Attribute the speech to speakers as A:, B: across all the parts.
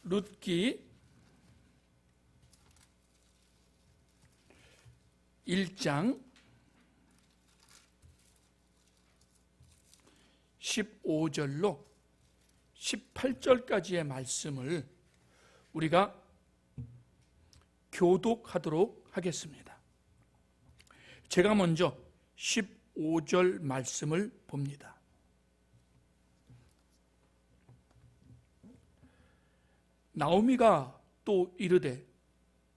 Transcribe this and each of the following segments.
A: 룻기 1장 15절로 18절까지의 말씀을 우리가 교독하도록 하겠습니다. 제가 먼저 15절 말씀을 봅니다. 나오미가 또 이르되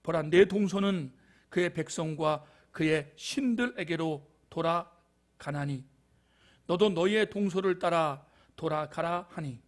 A: 보라 내 동서는 그의 백성과 그의 신들에게로 돌아가나니 너도 너희의 동서를 따라 돌아가라 하니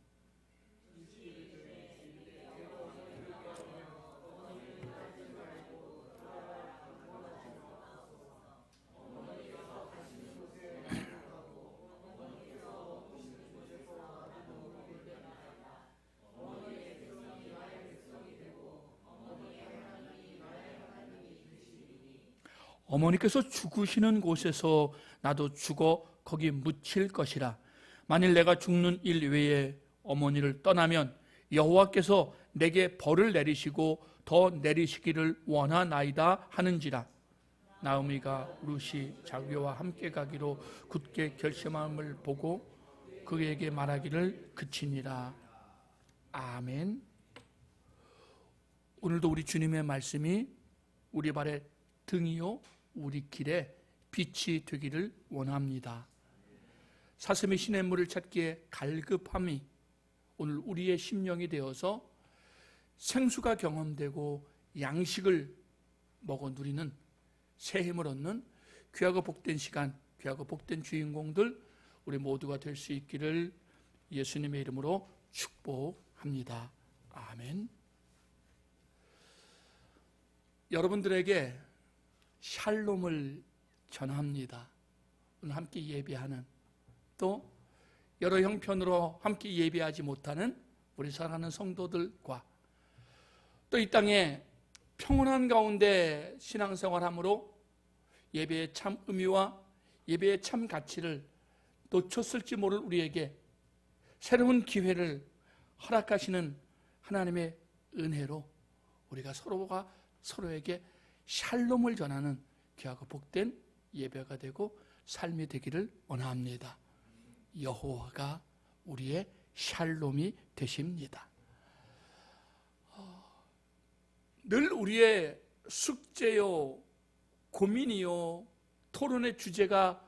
A: 어머니께서 죽으시는 곳에서 나도 죽어 거기 묻힐 것이라. 만일 내가 죽는 일 외에 어머니를 떠나면 여호와께서 내게 벌을 내리시고 더 내리시기를 원하나이다 하는지라. 나오미가 룻이 자기와 함께 가기로 굳게 결심함을 보고 그에게 말하기를 그치니라. 아멘. 오늘도 우리 주님의 말씀이 우리 발의 등이요 우리 길에 빛이 되기를 원합니다. 사슴이 시냇물을 찾기에 갈급함이 오늘 우리의 심령이 되어서 생수가 경험되고 양식을 먹어 누리는 새 힘을 얻는 귀하고 복된 시간, 귀하고 복된 주인공들 우리 모두가 될 수 있기를 예수님의 이름으로 축복합니다. 아멘. 여러분들에게 샬롬을 전합니다. 오늘 함께 예배하는 또 여러 형편으로 함께 예배하지 못하는 우리 사랑하는 성도들과 또 이 땅에 평온한 가운데 신앙생활함으로 예배의 참 의미와 예배의 참 가치를 놓쳤을지 모를 우리에게 새로운 기회를 허락하시는 하나님의 은혜로 우리가 서로가 서로에게 샬롬을 전하는 귀하고 복된 예배가 되고 삶이 되기를 원합니다. 여호와가 우리의 샬롬이 되십니다. 늘 우리의 숙제요, 고민이요, 토론의 주제가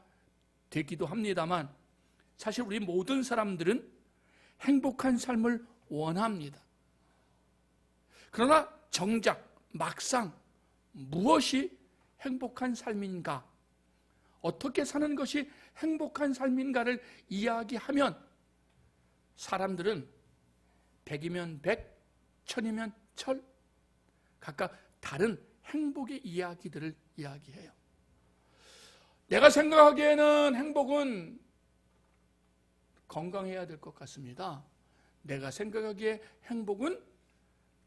A: 되기도 합니다만 사실 우리 모든 사람들은 행복한 삶을 원합니다. 그러나 정작 막상 무엇이 행복한 삶인가, 어떻게 사는 것이 행복한 삶인가를 이야기하면 사람들은 100이면 100, 1000이면 1000 각각 다른 행복의 이야기들을 이야기해요. 내가 생각하기에는 행복은 건강해야 될 것 같습니다. 내가 생각하기에 행복은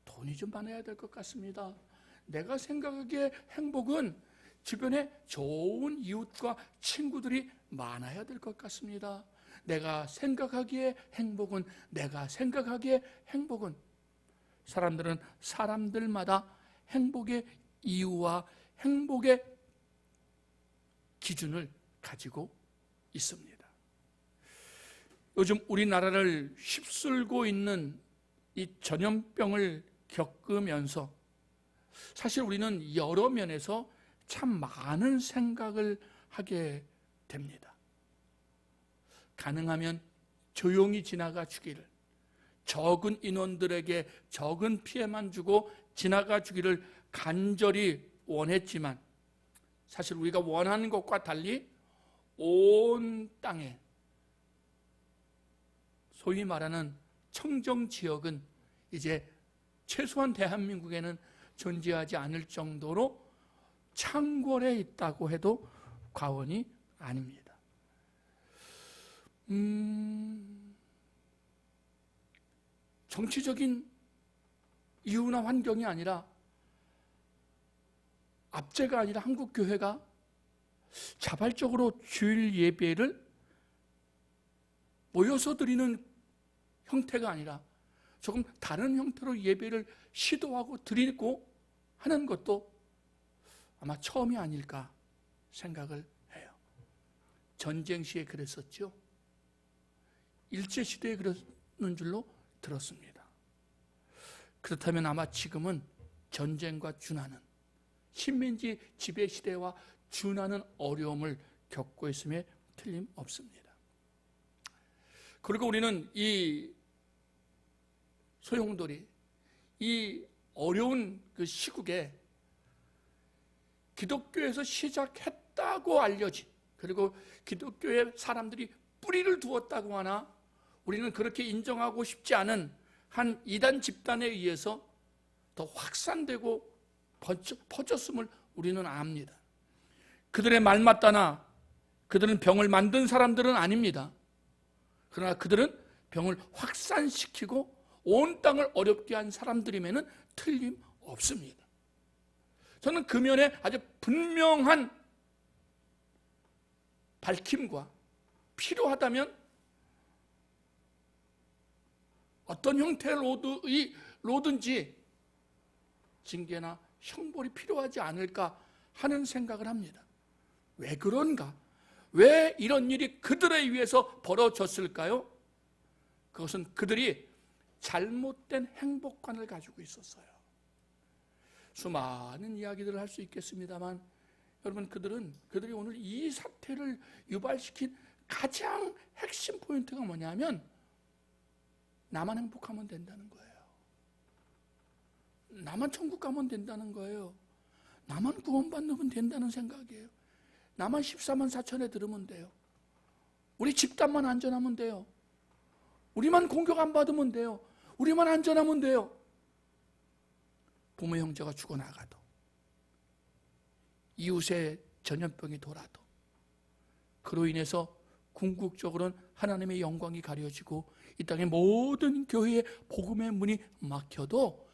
A: 돈이 좀 많아야 될 것 같습니다. 내가 생각하기에 행복은 주변에 좋은 이웃과 친구들이 많아야 될 것 같습니다. 내가 생각하기에 행복은 사람들은 사람들마다 행복의 이유와 행복의 기준을 가지고 있습니다. 요즘 우리나라를 휩쓸고 있는 이 전염병을 겪으면서 사실 우리는 여러 면에서 참 많은 생각을 하게 됩니다. 가능하면 조용히 지나가 주기를, 적은 인원들에게 적은 피해만 주고 지나가 주기를 간절히 원했지만 사실 우리가 원하는 것과 달리 온 땅에 소위 말하는 청정지역은 이제 최소한 대한민국에는 존재하지 않을 정도로 창궐해 있다고 해도 과언이 아닙니다. 정치적인 이유나 환경이 아니라 압제가 아니라 한국교회가 자발적으로 주일 예배를 모여서 드리는 형태가 아니라 조금 다른 형태로 예배를 시도하고 드리고 하는 것도 아마 처음이 아닐까 생각을 해요. 전쟁 시에 그랬었죠. 일제시대에 그랬는 줄로 들었습니다. 그렇다면 아마 지금은 전쟁과 준하는 식민지 지배 시대와 준하는 어려움을 겪고 있음에 틀림없습니다. 그리고 우리는 이 소용돌이 이 어려운 그 시국에 기독교에서 시작했다고 알려진, 그리고 기독교의 사람들이 뿌리를 두었다고 하나 우리는 그렇게 인정하고 싶지 않은 한 이단 집단에 의해서 더 확산되고 퍼졌음을 우리는 압니다. 그들의 말맞다나 그들은 병을 만든 사람들은 아닙니다. 그러나 그들은 병을 확산시키고 온 땅을 어렵게 한 사람들임에는 틀림없습니다. 저는 그 면에 아주 분명한 밝힘과 필요하다면 어떤 형태로든지 징계나 형벌이 필요하지 않을까 하는 생각을 합니다. 왜 그런가? 왜 이런 일이 그들에 의해서 벌어졌을까요? 그것은 그들이 잘못된 행복관을 가지고 있었어요. 수많은 이야기들을 할 수 있겠습니다만 여러분, 그들이 오늘 이 사태를 유발시킨 가장 핵심 포인트가 뭐냐면 나만 행복하면 된다는 거예요. 나만 천국 가면 된다는 거예요. 나만 구원받으면 된다는 생각이에요. 나만 14만 4천에 들으면 돼요. 우리 집단만 안전하면 돼요. 우리만 공격 안 받으면 돼요. 우리만 안전하면 돼요. 부모 형제가 죽어나가도, 이웃의 전염병이 돌아도, 그로 인해서 궁극적으로는 하나님의 영광이 가려지고 이 땅의 모든 교회의 복음의 문이 막혀도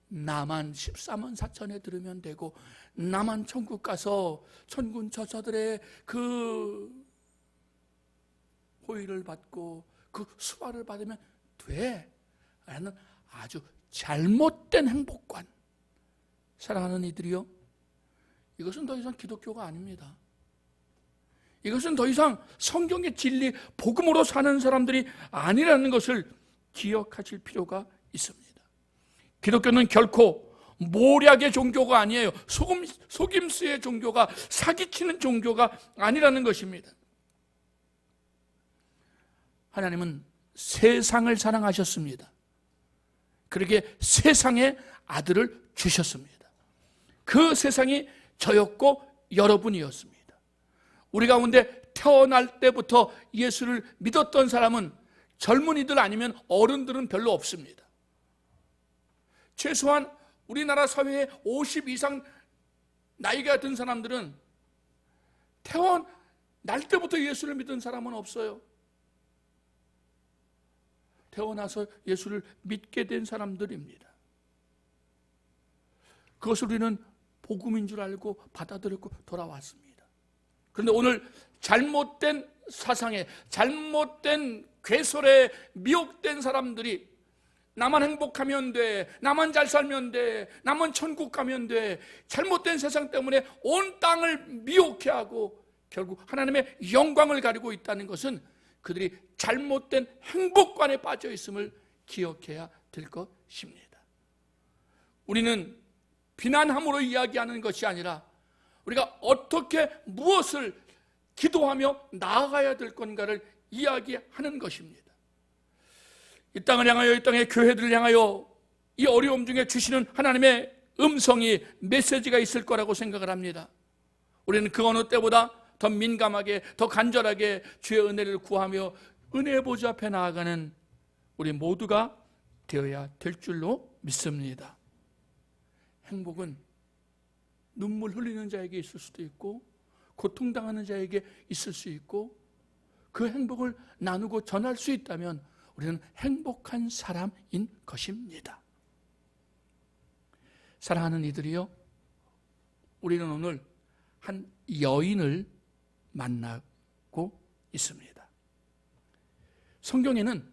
A: 나만 14만 4천에 들으면 되고, 나만 천국 가서 천군 천사들의 그 호의를 받고 그 수발을 받으면 돼 라는 아주 잘못된 행복관. 사랑하는 이들이요, 이것은 더 이상 기독교가 아닙니다. 이것은 더 이상 성경의 진리, 복음으로 사는 사람들이 아니라는 것을 기억하실 필요가 있습니다. 기독교는 결코 모략의 종교가 아니에요. 속임수의 종교가, 사기치는 종교가 아니라는 것입니다. 하나님은 세상을 사랑하셨습니다. 그러기에 세상에 아들을 주셨습니다. 그 세상이 저였고 여러분이었습니다. 우리 가운데 태어날 때부터 예수를 믿었던 사람은 젊은이들 아니면 어른들은 별로 없습니다. 최소한 우리나라 사회에 50 이상 나이가 든 사람들은 태어날 때부터 예수를 믿은 사람은 없어요. 태어나서 예수를 믿게 된 사람들입니다. 그것을 우리는 복음인 줄 알고 받아들였고 돌아왔습니다. 그런데 오늘 잘못된 사상에, 잘못된 괴설에 미혹된 사람들이 나만 행복하면 돼, 나만 잘 살면 돼, 나만 천국 가면 돼, 잘못된 세상 때문에 온 땅을 미혹해 하고 결국 하나님의 영광을 가리고 있다는 것은 그들이 잘못된 행복관에 빠져 있음을 기억해야 될 것입니다. 우리는 비난함으로 이야기하는 것이 아니라 우리가 어떻게 무엇을 기도하며 나아가야 될 건가를 이야기하는 것입니다. 이 땅을 향하여, 이 땅의 교회들을 향하여 이 어려움 중에 주시는 하나님의 음성이, 메시지가 있을 거라고 생각을 합니다. 우리는 그 어느 때보다 더 민감하게, 더 간절하게 주의 은혜를 구하며 은혜의 보좌 앞에 나아가는 우리 모두가 되어야 될 줄로 믿습니다. 행복은 눈물 흘리는 자에게 있을 수도 있고 고통당하는 자에게 있을 수 있고, 그 행복을 나누고 전할 수 있다면 우리는 행복한 사람인 것입니다. 사랑하는 이들이요, 우리는 오늘 한 여인을 만나고 있습니다. 성경에는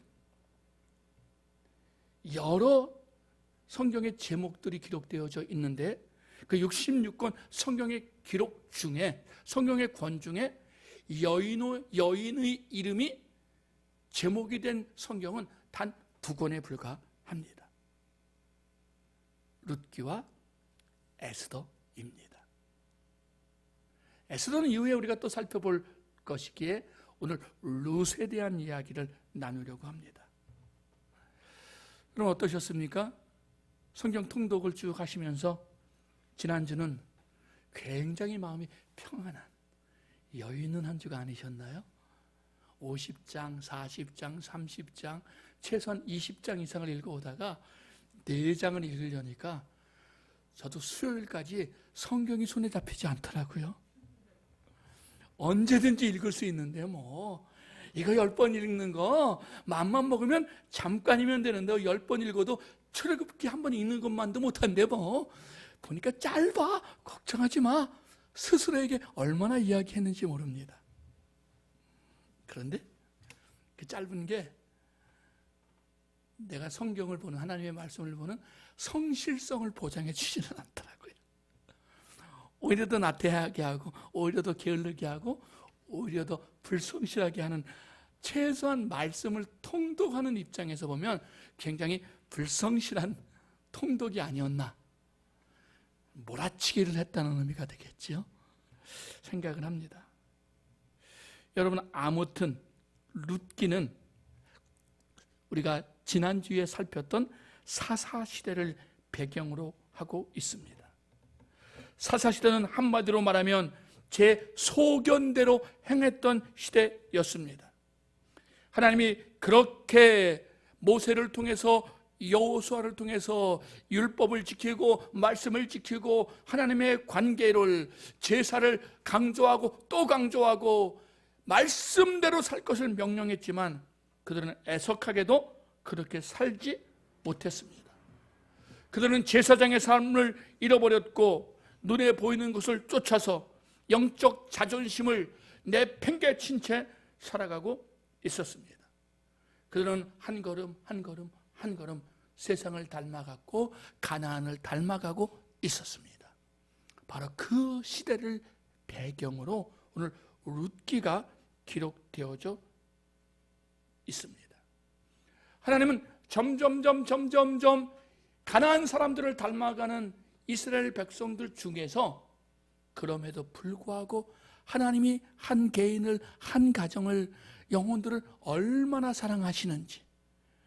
A: 여러 성경의 제목들이 기록되어져 있는데 그 66권 성경의 기록 중에, 성경의 권 중에 여인의 이름이 제목이 된 성경은 단 2권에 불과합니다. 룻기와 에스더입니다. 에스더는 이후에 우리가 또 살펴볼 것이기에 오늘 룻에 대한 이야기를 나누려고 합니다. 그럼 어떠셨습니까? 성경 통독을 쭉 하시면서 지난주는 굉장히 마음이 평안한 여유있는 한 주가 아니셨나요? 50장, 40장, 30장, 최소한 20장 이상을 읽어오다가 4장을 읽으려니까 저도 수요일까지 성경이 손에 잡히지 않더라고요. 언제든지 읽을 수 있는데 이거 10번 읽는 거 맘만 먹으면 잠깐이면 되는데 10번 읽어도 출애굽기 한 번 읽는 것만도 못한데 보니까 짧아. 걱정하지 마. 스스로에게 얼마나 이야기했는지 모릅니다. 그런데 그 짧은 게 내가 성경을 보는, 하나님의 말씀을 보는 성실성을 보장해 주지는 않더라고요. 오히려 더 나태하게 하고, 오히려 더 게을르게 하고, 오히려 더 불성실하게 하는, 최소한 말씀을 통독하는 입장에서 보면 굉장히 불성실한 통독이 아니었나, 몰아치기를 했다는 의미가 되겠죠. 생각을 합니다. 여러분, 아무튼 룻기는 우리가 지난주에 살폈던 사사시대를 배경으로 하고 있습니다. 사사시대는 한마디로 말하면 제 소견대로 행했던 시대였습니다. 하나님이 그렇게 모세를 통해서, 여호수아를 통해서 율법을 지키고 말씀을 지키고 하나님의 관계를, 제사를 강조하고 또 강조하고 말씀대로 살 것을 명령했지만 그들은 애석하게도 그렇게 살지 못했습니다. 그들은 제사장의 삶을 잃어버렸고 눈에 보이는 것을 쫓아서 영적 자존심을 내팽개친 채 살아가고 있었습니다. 그들은 한 걸음 한 걸음 한 걸음 세상을 닮아갔고 가나안을 닮아가고 있었습니다. 바로 그 시대를 배경으로 오늘 룻기가 기록되어져 있습니다. 하나님은 점점 가나안 사람들을 닮아가는 이스라엘 백성들 중에서 그럼에도 불구하고 하나님이 한 개인을, 한 가정을, 영혼들을 얼마나 사랑하시는지,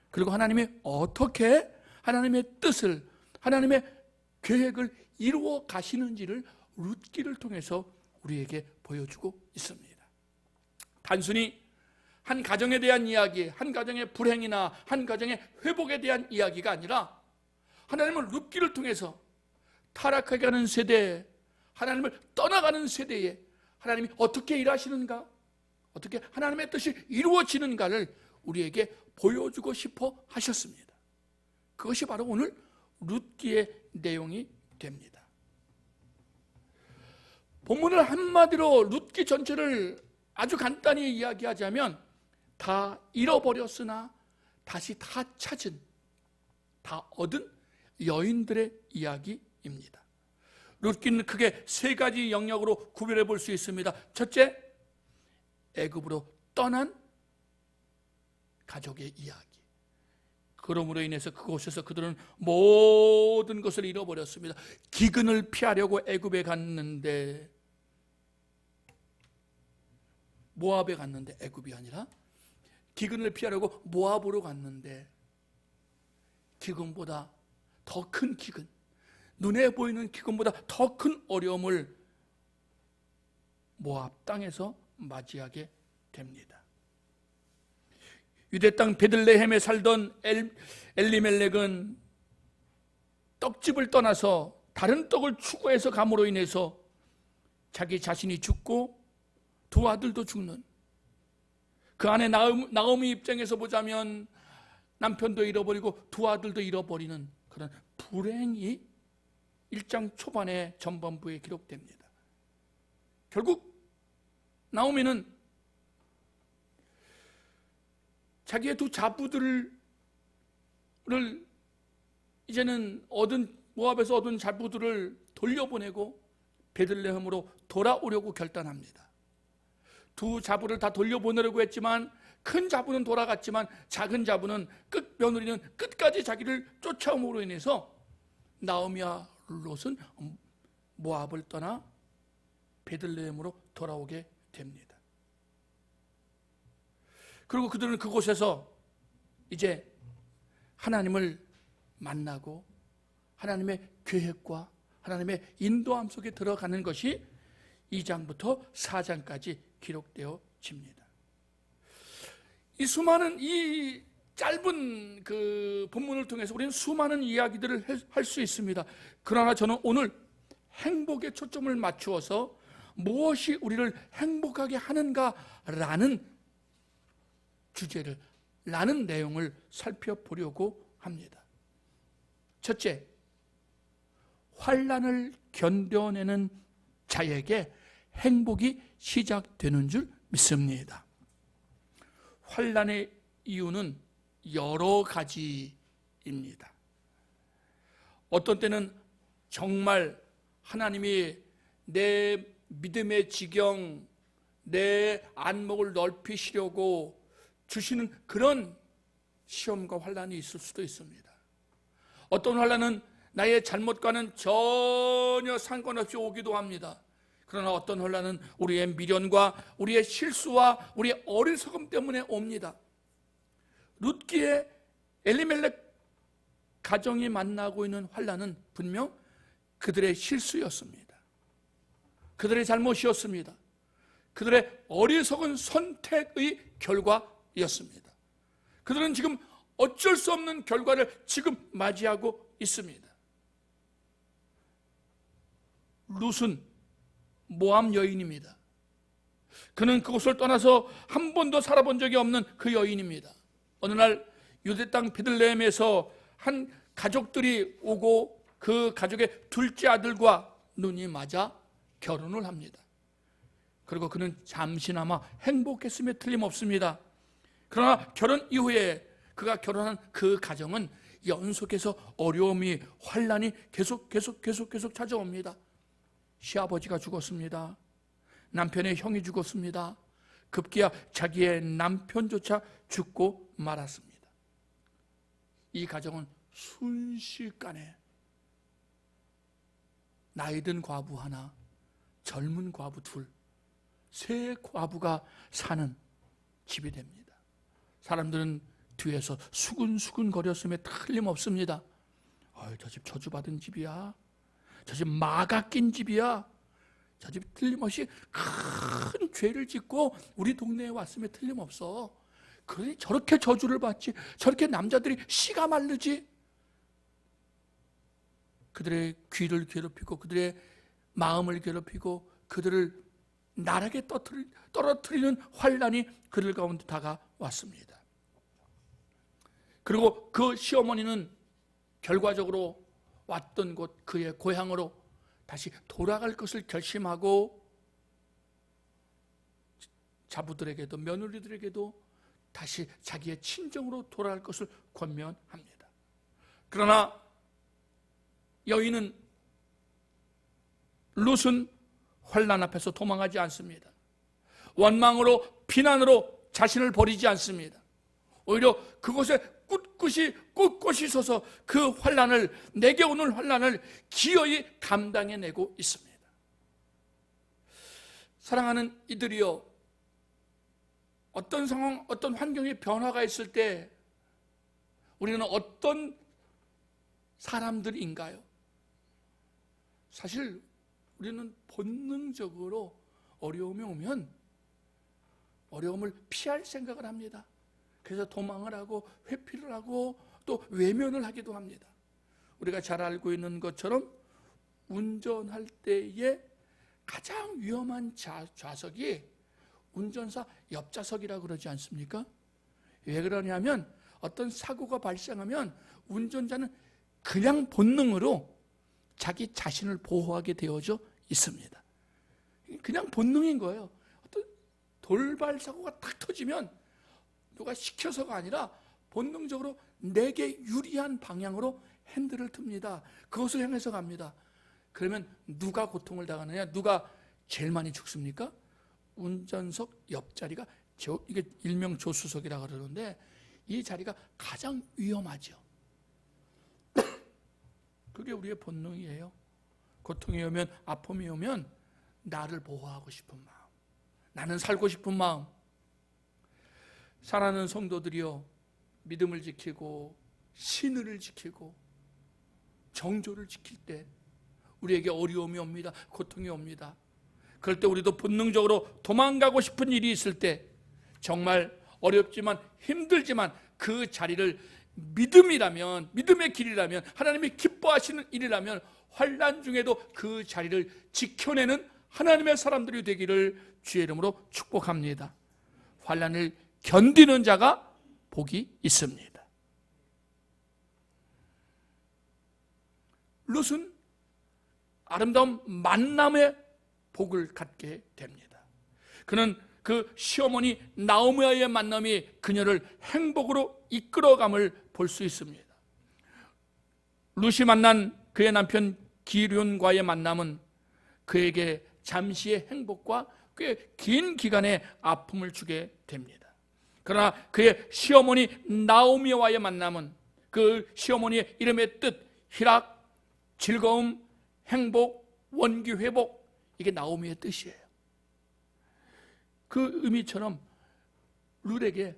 A: 그리고 하나님이 어떻게 하나님의 뜻을, 하나님의 계획을 이루어 가시는지를 룻기를 통해서 우리에게 보여주고 있습니다. 단순히 한 가정에 대한 이야기, 한 가정의 불행이나 한 가정의 회복에 대한 이야기가 아니라 하나님은 룻기를 통해서 타락하게 하는 세대, 하나님을 떠나가는 세대에 하나님이 어떻게 일하시는가, 어떻게 하나님의 뜻이 이루어지는가를 우리에게 보여주고 싶어 하셨습니다. 그것이 바로 오늘 룻기의 내용이 됩니다. 본문을 한마디로 룻기 전체를 아주 간단히 이야기하자면 다 잃어버렸으나 다시 다 찾은, 다 얻은 여인들의 이야기입니다. 룻기는 크게 3가지 영역으로 구별해 볼 수 있습니다. 첫째, 애굽으로 떠난 가족의 이야기. 그러므로 인해서 그곳에서 그들은 모든 것을 잃어버렸습니다. 기근을 피하려고 애굽에 갔는데, 모압에 갔는데, 애굽이 아니라 기근을 피하려고 모압으로 갔는데 기근보다 더 큰 기근, 눈에 보이는 기근보다 더 큰 어려움을 모압 땅에서 맞이하게 됩니다. 유대 땅 베들레헴에 살던 엘리멜렉은 떡집을 떠나서 다른 떡을 추구해서 감으로 인해서 자기 자신이 죽고 2 아들도 죽는, 그 안에 나오미 입장에서 보자면 남편도 잃어버리고 2 아들도 잃어버리는 그런 불행이 1장 초반에 전반부에 기록됩니다. 결국 나오미는 자기의 2 자부들을 이제는 모압에서 얻은 자부들을 돌려보내고 베들레헴으로 돌아오려고 결단합니다. 두 자부를 다 돌려보내려고 했지만 큰 자부는 돌아갔지만 작은 자부는 며느리는 끝까지 자기를 쫓아옴으로 인해서 나오미와 롯은 모압을 떠나 베들레헴으로 돌아오게 됩니다. 그리고 그들은 그곳에서 이제 하나님을 만나고 하나님의 계획과 하나님의 인도함 속에 들어가는 것이 2장부터 4장까지 기록되어집니다. 이 짧은 그 본문을 통해서 우리는 수많은 이야기들을 할 수 있습니다. 그러나 저는 오늘 행복에 초점을 맞추어서 무엇이 우리를 행복하게 하는가라는 주제를, 라는 내용을 살펴보려고 합니다. 첫째, 환난을 견뎌내는 자에게 행복이 시작되는 줄 믿습니다. 환난의 이유는 여러 가지입니다. 어떤 때는 정말 하나님이 내 믿음의 지경, 내 안목을 넓히시려고 주시는 그런 시험과 환난이 있을 수도 있습니다. 어떤 환난은 나의 잘못과는 전혀 상관없이 오기도 합니다. 그러나 어떤 환난은 우리의 미련과 우리의 실수와 우리의 어리석음 때문에 옵니다. 룻기의 엘리멜렉 가정이 만나고 있는 환난은 분명 그들의 실수였습니다. 그들의 잘못이었습니다. 그들의 어리석은 선택의 결과였습니다. 그들은 지금 어쩔 수 없는 결과를 지금 맞이하고 있습니다. 룻은 모압 여인입니다. 그는 그곳을 떠나서 한 번도 살아본 적이 없는 그 여인입니다. 어느 날 유대 땅 베들레헴에서 한 가족들이 오고 그 가족의 둘째 아들과 눈이 맞아 결혼을 합니다. 그리고 그는 잠시나마 행복했음에 틀림없습니다. 그러나 결혼 이후에 그가 결혼한 그 가정은 연속해서 어려움이, 환난이 계속 찾아옵니다. 시아버지가 죽었습니다. 남편의 형이 죽었습니다. 급기야 자기의 남편조차 죽고 말았습니다. 이 가정은 순식간에 나이든 과부 하나, 젊은 과부 둘, 세 과부가 사는 집이 됩니다. 사람들은 뒤에서 수근수근 거렸음에 틀림없습니다. 저 집 저주받은 집이야. 저 집 마가 낀 집이야. 저 집 틀림없이 큰 죄를 짓고 우리 동네에 왔음에 틀림없어. 그러니 저렇게 저주를 받지, 저렇게 남자들이 씨가 마르지. 그들의 귀를 괴롭히고 그들의 마음을 괴롭히고 그들을 나락에 떨어뜨리는 환난이 그들 가운데 다가왔습니다. 그리고 그 시어머니는 결과적으로 왔던 곳, 그의 고향으로 다시 돌아갈 것을 결심하고 자부들에게도 며느리들에게도 다시 자기의 친정으로 돌아갈 것을 권면합니다. 그러나 여인은, 룻은 환난 앞에서 도망하지 않습니다. 원망으로, 비난으로 자신을 버리지 않습니다. 오히려 그곳에 꿋꿋이 서서 그 환난을, 내게 오는 환난을 기어이 감당해내고 있습니다. 사랑하는 이들이여, 어떤 상황, 어떤 환경의 변화가 있을 때 우리는 어떤 사람들인가요? 사실 우리는 본능적으로 어려움이 오면 어려움을 피할 생각을 합니다. 그래서 도망을 하고 회피를 하고 또 외면을 하기도 합니다. 우리가 잘 알고 있는 것처럼 운전할 때에 가장 위험한 좌석이 운전사 옆좌석이라고 그러지 않습니까? 왜 그러냐면 어떤 사고가 발생하면 운전자는 그냥 본능으로 자기 자신을 보호하게 되어져 있습니다. 그냥 본능인 거예요. 어떤 돌발 사고가 딱 터지면 누가 시켜서가 아니라 본능적으로 내게 유리한 방향으로 핸들을 틉니다. 그것을 향해서 갑니다. 그러면 누가 고통을 당하느냐? 누가 제일 많이 죽습니까? 운전석 옆자리가 이게 일명 조수석이라고 그러는데 이 자리가 가장 위험하죠. 그게 우리의 본능이에요. 고통이 오면, 아픔이 오면 나를 보호하고 싶은 마음, 나는 살고 싶은 마음. 사랑하는 성도들이여, 믿음을 지키고 신의를 지키고 정조를 지킬 때 우리에게 어려움이 옵니다. 고통이 옵니다. 그럴 때 우리도 본능적으로 도망가고 싶은 일이 있을 때, 정말 어렵지만 힘들지만 그 자리를 믿음이라면, 믿음의 길이라면, 하나님이 기뻐하시는 일이라면 환난 중에도 그 자리를 지켜내는 하나님의 사람들이 되기를 주의 이름으로 축복합니다. 환난을 견디는 자가 복이 있습니다. 룻은 아름다운 만남의 복을 갖게 됩니다. 그는 그 시어머니 나오미와의 만남이 그녀를 행복으로 이끌어감을 볼 수 있습니다. 룻이 만난 그의 남편 기륜과의 만남은 그에게 잠시의 행복과 꽤 긴 기간의 아픔을 주게 됩니다. 그러나 그의 시어머니 나오미와의 만남은 그 시어머니의 이름의 뜻, 희락, 즐거움, 행복, 원기 회복, 이게 나오미의 뜻이에요. 그 의미처럼 룻에게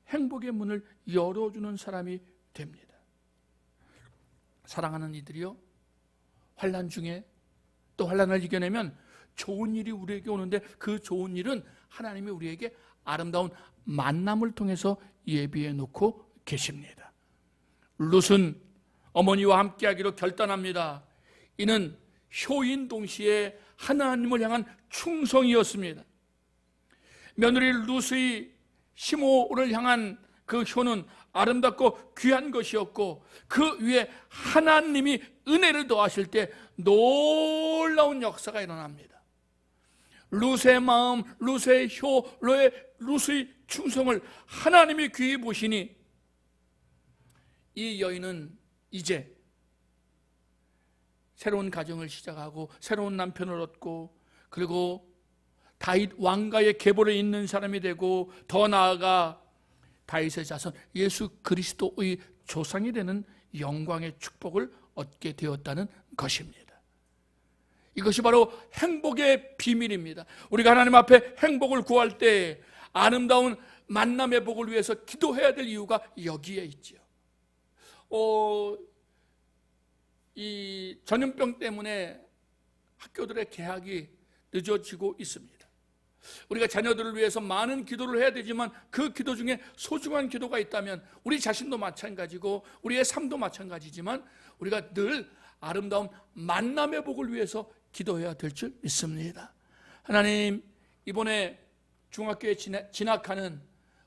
A: 행복의 문을 열어주는 사람이 됩니다. 사랑하는 이들이요, 환난 중에 또 환난을 이겨내면 좋은 일이 우리에게 오는데 그 좋은 일은 하나님이 우리에게 아름다운 만남을 통해서 예비해 놓고 계십니다. 룻은 어머니와 함께하기로 결단합니다. 이는 효인 동시에 하나님을 향한 충성이었습니다. 며느리 룻의 시모를 향한 그 효는 아름답고 귀한 것이었고, 그 위에 하나님이 은혜를 더하실 때 놀라운 역사가 일어납니다. 룻의 마음, 룻의 효, 룻의 충성을 하나님이 귀히 보시니 이 여인은 이제 새로운 가정을 시작하고 새로운 남편을 얻고, 그리고 다윗 왕가의 계보를 잇는 사람이 되고, 더 나아가 다윗의 자손 예수 그리스도의 조상이 되는 영광의 축복을 얻게 되었다는 것입니다. 이것이 바로 행복의 비밀입니다. 우리가 하나님 앞에 행복을 구할 때 아름다운 만남의 복을 위해서 기도해야 될 이유가 여기에 있지요. 이 전염병 때문에 학교들의 개학이 늦어지고 있습니다. 우리가 자녀들을 위해서 많은 기도를 해야 되지만 그 기도 중에 소중한 기도가 있다면 우리 자신도 마찬가지고 우리의 삶도 마찬가지지만 우리가 늘 아름다운 만남의 복을 위해서 기도해야 될 줄 믿습니다. 하나님, 이번에 중학교에 진학하는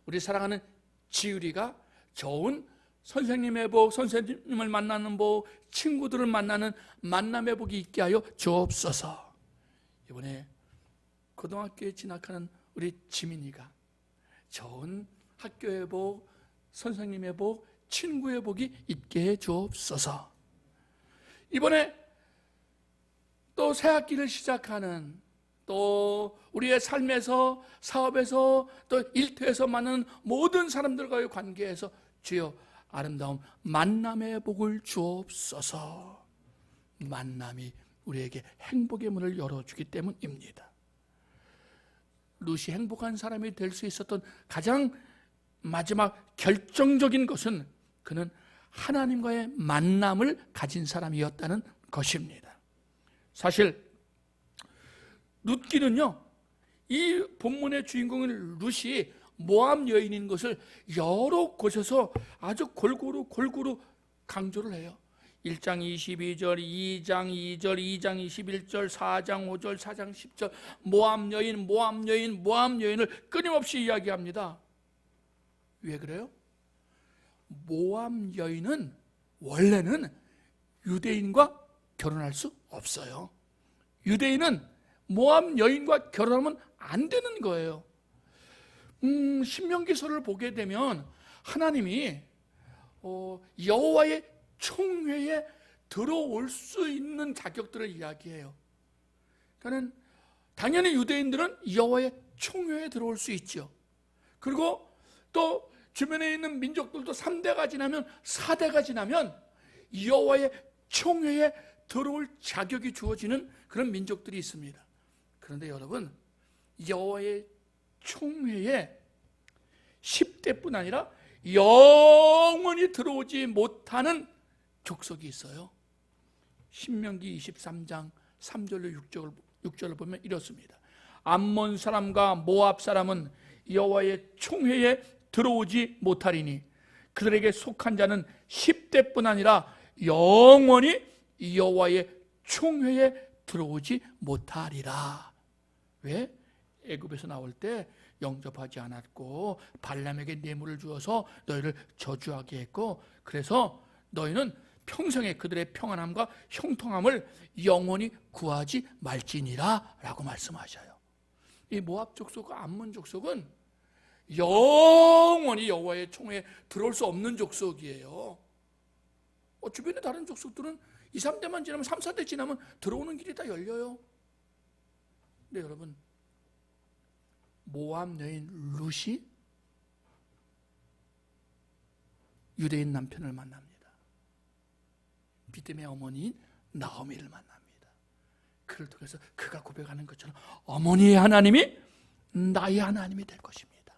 A: 우리 사랑하는 지율이가 좋은 선생님의 복, 선생님을 만나는 복, 친구들을 만나는 만남의 복이 있게 하여 주옵소서. 이번에 고등학교에 진학하는 우리 지민이가 좋은 학교의 복, 선생님의 복, 친구의 복이 있게 해 주옵소서. 이번에 또 새 학기를 시작하는, 또 우리의 삶에서, 사업에서, 또 일터에서 만나는 모든 사람들과의 관계에서 주여 아름다운 만남의 복을 주옵소서. 만남이 우리에게 행복의 문을 열어주기 때문입니다. 룻이 행복한 사람이 될 수 있었던 가장 마지막 결정적인 것은 그는 하나님과의 만남을 가진 사람이었다는 것입니다. 사실 룻기는요, 이 본문의 주인공인 룻이 모압 여인인 것을 여러 곳에서 아주 골고루 강조를 해요. 1장 22절, 2장 2절, 2장 21절, 4장 5절, 4장 10절 모압 여인을 끊임없이 이야기합니다. 왜 그래요? 모압 여인은 원래는 유대인과 결혼할 수 없어요. 유대인은 모압 여인과 결혼하면 안 되는 거예요. 신명기서를 보게 되면 하나님이 여호와의 총회에 들어올 수 있는 자격들을 이야기해요. 그러니까 당연히 유대인들은 여호와의 총회에 들어올 수 있죠. 그리고 또 주변에 있는 민족들도 3대가 지나면 4대가 지나면 여호와의 총회에 들어올 자격이 주어지는 그런 민족들이 있습니다. 그런데 여러분, 여호와의 총회에 10대뿐 아니라 영원히 들어오지 못하는 족속이 있어요. 신명기 23장 3절로 6절을 보면 이렇습니다. 암몬 사람과 모압 사람은 여호와의 총회에 들어오지 못하리니 그들에게 속한 자는 10대뿐 아니라 영원히 여호와의 총회에 들어오지 못하리라. 왜? 애굽에서 나올 때 영접하지 않았고 발람에게 뇌물을 주어서 너희를 저주하게 했고, 그래서 너희는 평생에 그들의 평안함과 형통함을 영원히 구하지 말지니라 라고 말씀하셔요. 이 모압 족속과 암몬 족속은 영원히 여호와의 총회에 들어올 수 없는 족속이에요. 주변의 다른 족속들은 2, 3대만 지나면 3, 4대 지나면 들어오는 길이 다 열려요. 근데 여러분, 모압 여인 룻이 유대인 남편을 만납니다. 믿음의 어머니인 나오미를 만납니다. 그를 통해서 그가 고백하는 것처럼 어머니의 하나님이 나의 하나님이 될 것입니다.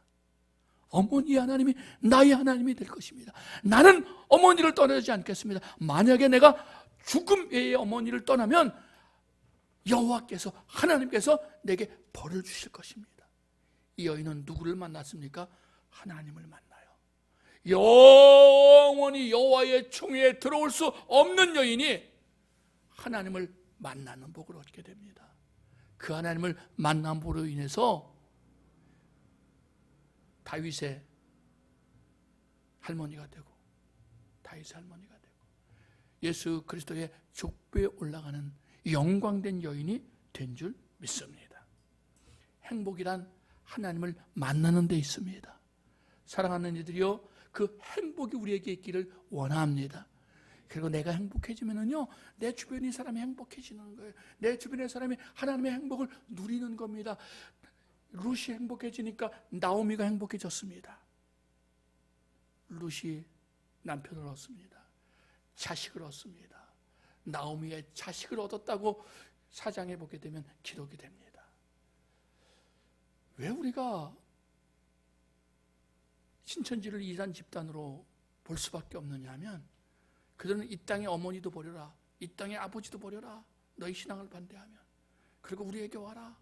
A: 어머니의 하나님이 나의 하나님이 될 것입니다. 나는 어머니를 떠나지 않겠습니다. 만약에 내가 죽음 외에 어머니를 떠나면 여호와께서, 하나님께서 내게 벌을 주실 것입니다. 이 여인은 누구를 만났습니까? 하나님을 만나요. 영원히 여호와의 총회에 들어올 수 없는 여인이 하나님을 만나는 복을 얻게 됩니다. 그 하나님을 만남으로 인해서 다윗의 할머니가 되고, 다윗의 할머니가 되고, 예수 그리스도의 족보에 올라가는 영광된 여인이 된 줄 믿습니다. 행복이란 하나님을 만나는 데 있습니다. 사랑하는 이들이요, 그 행복이 우리에게 있기를 원합니다. 그리고 내가 행복해지면은요, 내 주변의 사람이 행복해지는 거예요. 내 주변의 사람이 하나님의 행복을 누리는 겁니다. 룻이 행복해지니까 나오미가 행복해졌습니다. 룻이 남편을 얻습니다. 자식을 얻습니다. 나오미의 자식을 얻었다고 사장에 보게 되면 기록이 됩니다. 왜 우리가 신천지를 이단 집단으로 볼 수밖에 없느냐 하면, 그들은 이 땅의 어머니도 버려라, 이 땅의 아버지도 버려라, 너희 신앙을 반대하면, 그리고 우리에게 와라,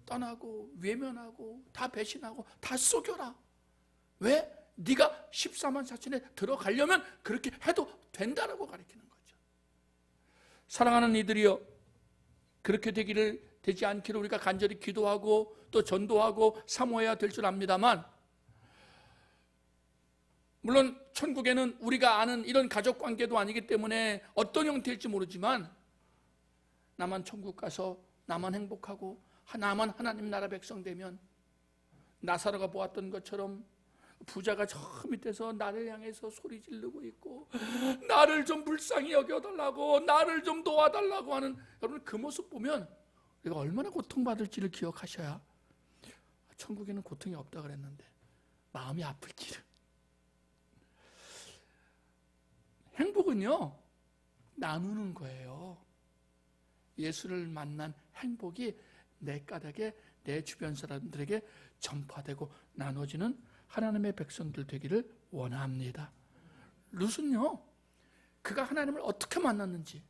A: 떠나고 외면하고 다 배신하고 다 속여라. 왜? 네가 14만 4천에 들어가려면 그렇게 해도 된다라고 가르치는 거죠. 사랑하는 이들이여, 그렇게 되지 않기를 우리가 간절히 기도하고 또 전도하고 사모해야 될 줄 압니다만, 물론 천국에는 우리가 아는 이런 가족관계도 아니기 때문에 어떤 형태일지 모르지만, 나만 천국 가서 나만 행복하고 나만 하나님 나라 백성 되면, 나사로가 보았던 것처럼 부자가 저 밑에서 나를 향해서 소리 지르고 있고 나를 좀 불쌍히 여겨달라고, 나를 좀 도와달라고 하는, 여러분 그 모습 보면 우리가 얼마나 고통받을지를 기억하셔야, 천국에는 고통이 없다 그랬는데 마음이 아플지를. 행복은요, 나누는 거예요. 예수를 만난 행복이 내 까닭에 내 주변 사람들에게 전파되고 나눠지는 하나님의 백성들 되기를 원합니다. 룻은요, 그가 하나님을 어떻게 만났는지,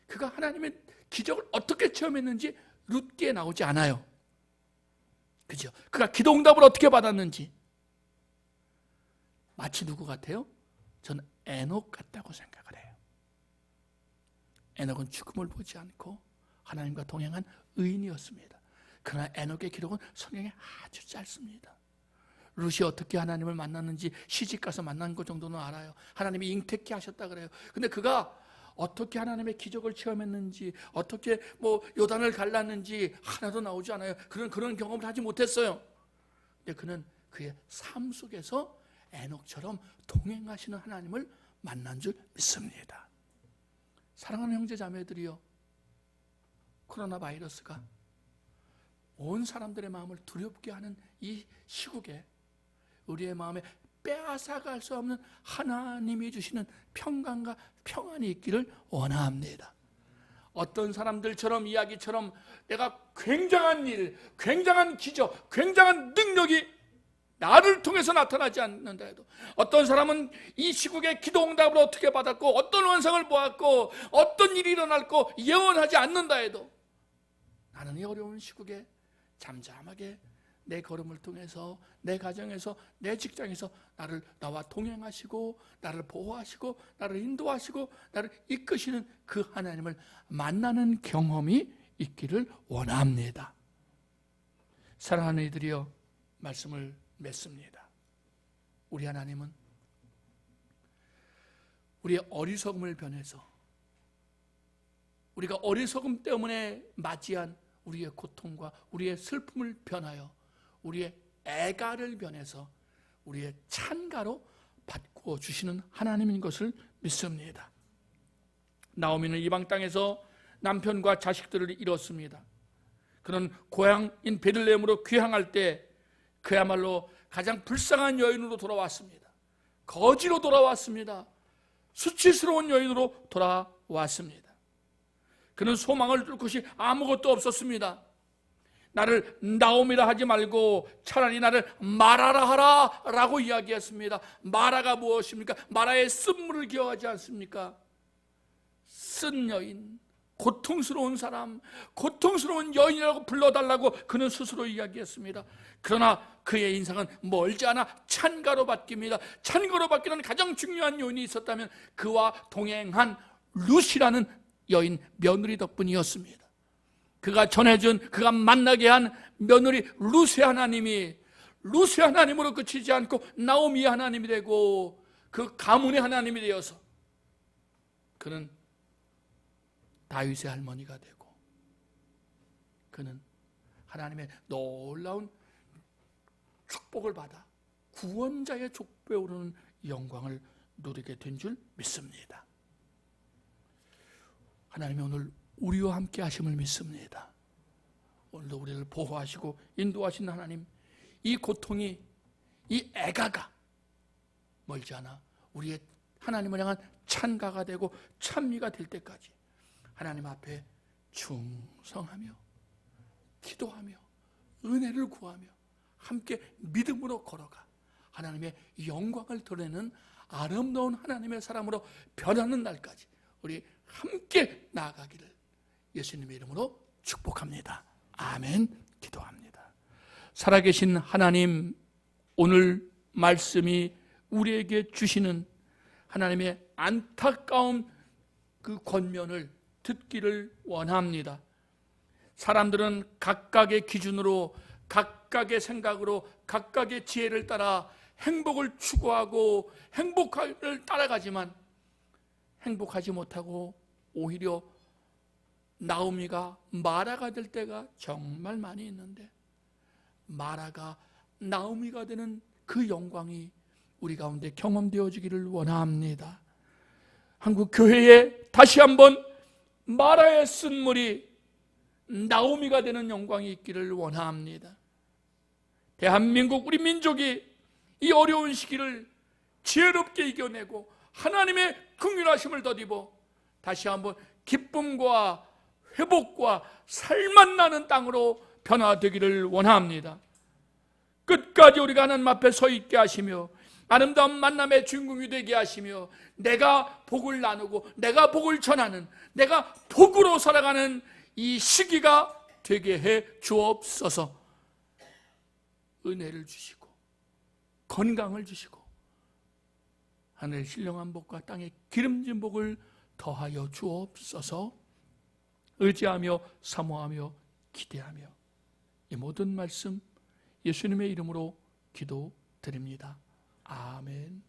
A: 그가 하나님의 기적을 어떻게 체험했는지 룻기에 나오지 않아요. 그죠? 그가 기도 응답을 어떻게 받았는지. 마치 누구 같아요? 저는 에녹 같다고 생각을 해요. 에녹은 죽음을 보지 않고 하나님과 동행한 의인이었습니다. 그러나 에녹의 기록은 성경에 아주 짧습니다. 룻이 어떻게 하나님을 만났는지 시집가서 만난 것 정도는 알아요. 하나님이 잉태케 하셨다 그래요. 근데 그가 어떻게 하나님의 기적을 체험했는지, 어떻게 요단을 갈랐는지 하나도 나오지 않아요. 그런 경험을 하지 못했어요. 근데 그는 그의 삶 속에서 에녹처럼 동행하시는 하나님을 만난 줄 믿습니다. 사랑하는 형제 자매들이여, 코로나 바이러스가 온 사람들의 마음을 두렵게 하는 이 시국에 우리의 마음에 빼앗아갈 수 없는 하나님이 주시는 평강과 평안이 있기를 원합니다. 어떤 사람들처럼 이야기처럼 내가 굉장한 일, 굉장한 기적, 굉장한 능력이 나를 통해서 나타나지 않는다 해도, 어떤 사람은 이 시국에 기도 응답을 어떻게 받았고 어떤 환상을 보았고 어떤 일이 일어날고 예언하지 않는다 해도, 나는 이 어려운 시국에 잠잠하게 내 걸음을 통해서, 내 가정에서, 내 직장에서 나와 동행하시고 나를 보호하시고 나를 인도하시고 나를 이끄시는 그 하나님을 만나는 경험이 있기를 원합니다. 사랑하는 이들이여, 말씀을 맺습니다. 우리 하나님은 우리의 어리석음을 변해서, 우리가 어리석음 때문에 맞이한 우리의 고통과 우리의 슬픔을 변하여 우리의 애가를 변해서 우리의 찬가로 바꾸어 주시는 하나님인 것을 믿습니다. 나오미는 이방 땅에서 남편과 자식들을 잃었습니다. 그는 고향인 베들레헴으로 귀향할 때 그야말로 가장 불쌍한 여인으로 돌아왔습니다. 거지로 돌아왔습니다. 수치스러운 여인으로 돌아왔습니다. 그는 소망을 뚫을 것이 아무것도 없었습니다. 나를 나오미라 하지 말고 차라리 나를 마라라 하라 라고 이야기했습니다. 마라가 무엇입니까? 마라의 쓴물을 기억하지 않습니까? 쓴 여인, 고통스러운 사람, 고통스러운 여인이라고 불러달라고 그는 스스로 이야기했습니다. 그러나 그의 인생은 멀지 않아 찬가로 바뀝니다. 찬가로 바뀌는 가장 중요한 요인이 있었다면 그와 동행한 룻이라는 여인 며느리 덕분이었습니다. 그가 전해준, 그가 만나게 한 며느리 룻의 하나님이 룻의 하나님으로 그치지 않고 나오미의 하나님이 되고 그 가문의 하나님이 되어서 그는 다윗의 할머니가 되고, 그는 하나님의 놀라운 축복을 받아 구원자의 족보에 오르는 영광을 누리게 된 줄 믿습니다. 하나님이 오늘 우리와 함께 하심을 믿습니다. 오늘도 우리를 보호하시고 인도하시는 하나님, 이 고통이, 이 애가가 멀지 않아 우리의 하나님을 향한 찬가가 되고 찬미가 될 때까지 하나님 앞에 충성하며 기도하며 은혜를 구하며 함께 믿음으로 걸어가 하나님의 영광을 드러내는 아름다운 하나님의 사람으로 변하는 날까지 우리 함께 나아가기를 예수님의 이름으로 축복합니다. 아멘. 기도합니다. 살아계신 하나님, 오늘 말씀이 우리에게 주시는 하나님의 안타까운 그 권면을 듣기를 원합니다. 사람들은 각각의 기준으로, 각각의 생각으로, 각각의 지혜를 따라 행복을 추구하고 행복을 따라가지만 행복하지 못하고 오히려 나오미가 마라가 될 때가 정말 많이 있는데, 마라가 나오미가 되는 그 영광이 우리 가운데 경험되어지기를 원합니다. 한국 교회에 다시 한번 마라의 쓴물이 나오미가 되는 영광이 있기를 원합니다. 대한민국 우리 민족이 이 어려운 시기를 지혜롭게 이겨내고 하나님의 긍휼하심을 덧입어 다시 한번 기쁨과 회복과 살만 나는 땅으로 변화되기를 원합니다. 끝까지 우리가 하나님 앞에 서 있게 하시며 아름다운 만남의 주인공이 되게 하시며 내가 복을 나누고 내가 복을 전하는, 내가 복으로 살아가는 이 시기가 되게 해 주옵소서. 은혜를 주시고 건강을 주시고 하늘의 신령한 복과 땅의 기름진 복을 더하여 주옵소서. 의지하며 사모하며 기대하며 이 모든 말씀 예수님의 이름으로 기도드립니다. 아멘.